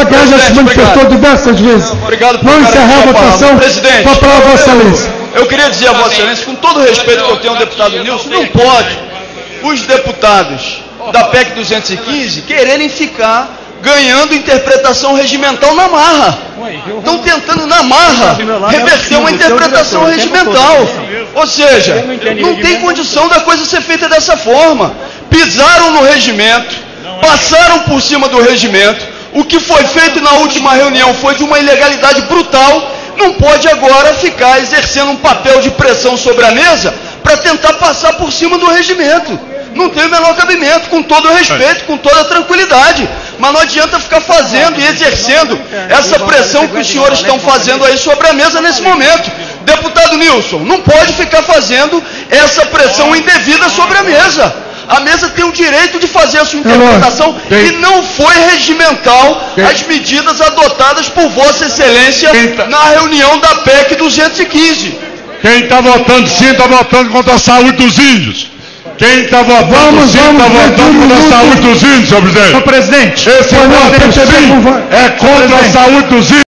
Costa Guedes já se manifestou diversas vezes. Não encerrar a votação, presidente, para aprovar a Vossa Excelência. Eu queria dizer a Vossa Excelência, com todo o respeito que eu tenho ao deputado Nilson, não pode os deputados da PEC 215 quererem ficar ganhando interpretação regimental na marra. Estão tentando, na marra, reverter uma interpretação regimental. Ou seja, não tem condição da coisa ser feita dessa forma. Pisaram no regimento, passaram por cima do regimento. O que foi feito na última reunião foi de uma ilegalidade brutal. Não pode agora ficar exercendo um papel de pressão sobre a mesa para tentar passar por cima do regimento. Não tem o menor cabimento, com todo o respeito, com toda a tranquilidade. Mas não adianta ficar fazendo e exercendo essa pressão que os senhores estão fazendo aí sobre a mesa nesse momento. Deputado Nilson, não pode ficar fazendo essa pressão indevida sobre a mesa. A mesa tem o direito de fazer a sua interpretação e não foi regimental as medidas adotadas por Vossa Excelência na reunião da PEC 215. Quem está votando sim, está votando contra a saúde dos índios. Quem está votando sim, está votando contra a saúde dos índios, senhor presidente. Senhor presidente, esse voto sim é contra a saúde dos índios.